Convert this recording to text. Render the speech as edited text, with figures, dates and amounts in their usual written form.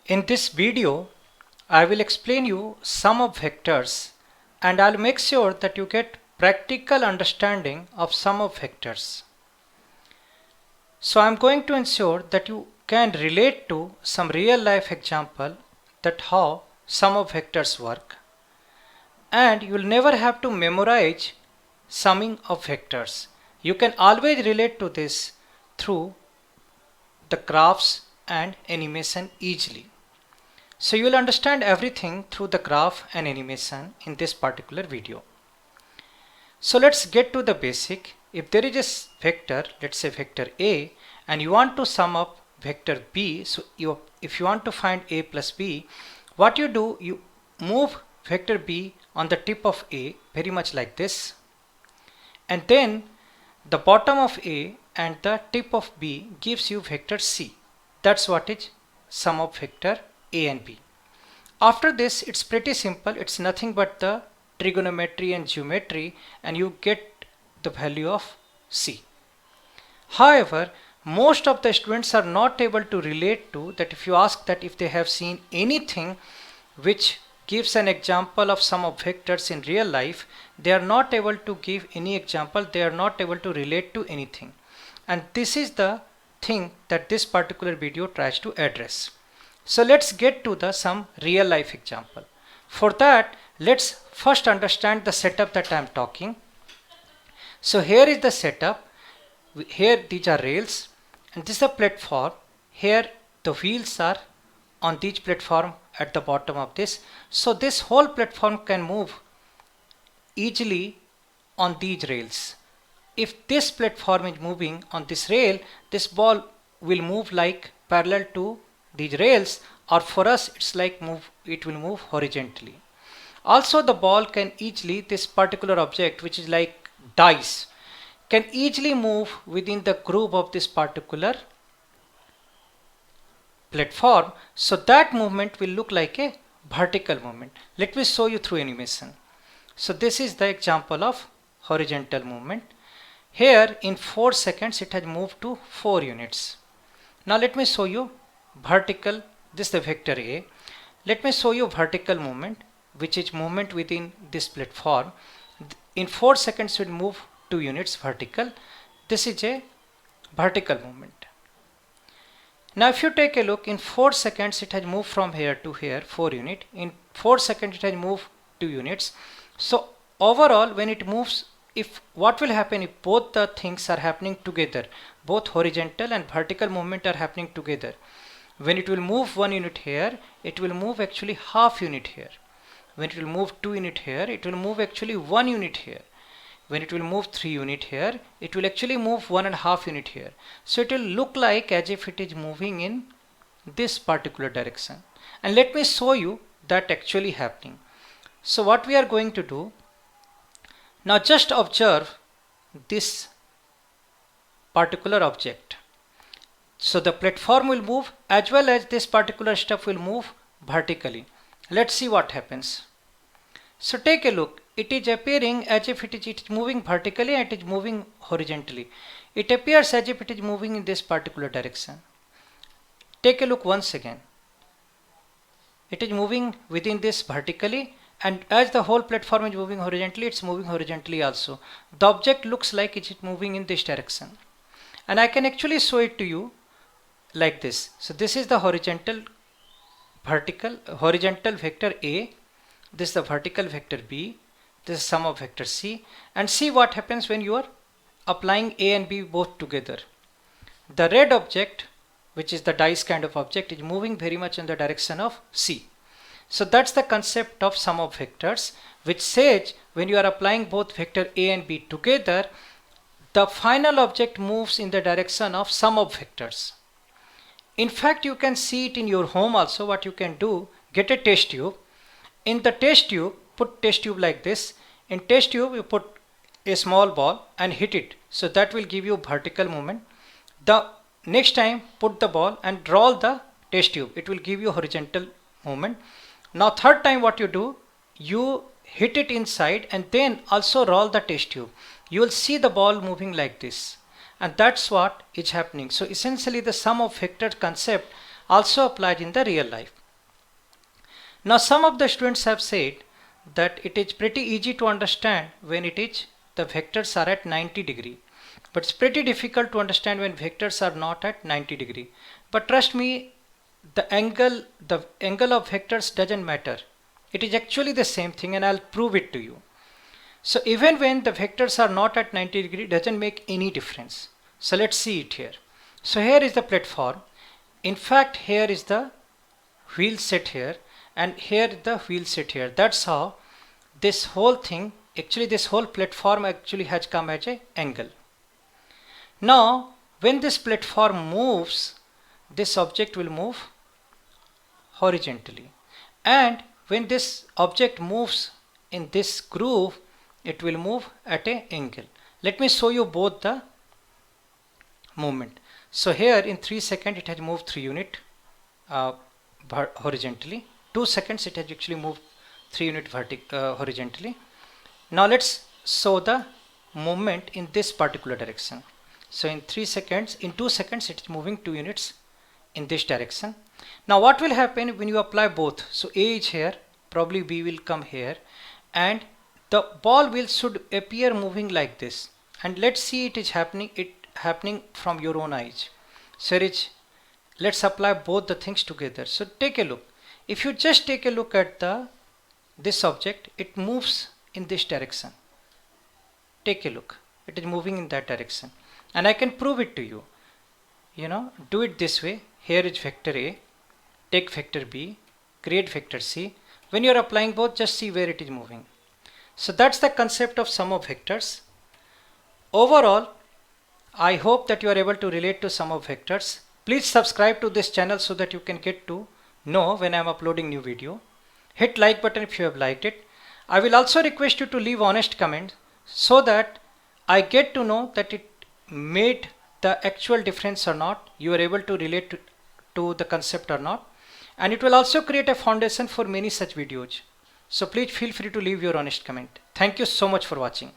In this video, I will explain you sum of vectors and I'll make sure that you get practical understanding of sum of vectors. So I'm going to ensure that you can relate to some real life example that how sum of vectors work, and you'll never have to memorize summing of vectors. You can always relate to this through the graphs and animation easily. So you will understand everything through the graph and animation in this particular video. So let's get to the basic. If there is a vector, let's say vector A, and you want to sum up vector B, so if you want to find A plus B, what you do, you move vector B on the tip of A very much like this, and then the bottom of A and the tip of B gives you vector C. That's what is sum of vector A and B. After this, it's pretty simple. It's nothing but the trigonometry and geometry, and you get the value of C. However, most of the students are not able to relate to that. If you ask that if they have seen anything which gives an example of sum of vectors in real life, they are not able to give any example. They are not able to relate to anything. And this is the thing that this particular video tries to address. So let's get to some real life example. For that, let's first understand the setup that I am talking. So here is the setup. Here these are rails and this is a platform. Here the wheels are on each platform at the bottom of this. So this whole platform can move easily on these rails. If this platform is moving on this rail, this ball will move like parallel to these rails, or for us it's like it will move horizontally. Also the ball can easily, this particular object which is like dice, can easily move within the groove of this particular platform. So that movement will look like a vertical movement. Let me show you through animation. So this is the example of horizontal movement. Here in 4 seconds it has moved to 4 units. Now let me show you vertical. This is the vector A. Let me show you vertical movement, which is movement within this platform. In 4 seconds it will move 2 units vertical. This is a vertical movement. Now if you take a look, in 4 seconds it has moved from here to here 4 units. In 4 seconds it has moved 2 units. So overall when it moves, if what will happen if both the things are happening together, both horizontal and vertical movement are happening together, when it will move 1 unit here, it will move actually half unit here. When it will move 2 unit here, it will move actually 1 unit here. When it will move 3 unit here, it will actually move 1.5 unit here. So it will look like as if it is moving in this particular direction. And let me show you that actually happening. So what we are going to do, now just observe this particular object. So the platform will move as well as this particular stuff will move vertically. Let's see what happens. So take a look. It is appearing as if it is moving vertically and it is moving horizontally. It appears as if it is moving in this particular direction. Take a look once again. It is moving within this vertically, and as the whole platform is moving horizontally, it's moving horizontally also. The object looks like it is moving in this direction. And I can actually show it to you like this. So this is the horizontal vector A. This is the vertical vector B. This is sum of vector C. And see what happens when you are applying A and B both together. The red object, which is the dice kind of object, is moving very much in the direction of C. So that's the concept of sum of vectors, which says when you are applying both vector A and B together, the final object moves in the direction of sum of vectors. In fact, you can see it in your home also. What you can do, get a test tube. In the test tube, put test tube like this. In test tube, you put a small ball and hit it. So that will give you vertical movement. The next time, put the ball and roll the test tube. It will give you horizontal movement. Now third time what you do, you hit it inside and then also roll the test tube. You will see the ball moving like this. And that's what is happening. So essentially the sum of vector concept also applied in the real life. Now some of the students have said that it is pretty easy to understand when the vectors are at 90 degree. But it's pretty difficult to understand when vectors are not at 90 degree. But trust me, the angle of vectors doesn't matter. It is actually the same thing, and I'll prove it to you. So even when the vectors are not at 90 degree, it doesn't make any difference. So let's see it here. So here is the platform. In fact, here is the wheel set here, and here the wheel set here. That's how this whole thing, actually this whole platform actually has come as an angle. Now when this platform moves, this object will move horizontally, and when this object moves in this groove, it will move at an angle. Let me show you both the movement. So here in 3 seconds it has moved 3 units horizontally. 2 seconds it has actually moved 3 units horizontally. Now let's show the movement in this particular direction. So in 2 seconds it is moving 2 units in this direction. Now what will happen when you apply both? So A is here, probably B will come here, and the ball should appear moving like this. And let's see it happening from your own eyes. So let's apply both the things together. So take a look. If you just take a look at this object, it moves in this direction. Take a look. It is moving in that direction. And I can prove it to you. Do it this way. Here is vector A. Take vector B. Create vector C. When you are applying both, just see where it is moving. So that's the concept of sum of vectors. Overall, I hope that you are able to relate to sum of vectors. Please subscribe to this channel so that you can get to know when I am uploading new video. Hit like button if you have liked it. I will also request you to leave honest comments so that I get to know that it made the actual difference or not. You are able to relate to the concept or not. And it will also create a foundation for many such videos. So please feel free to leave your honest comment. Thank you so much for watching.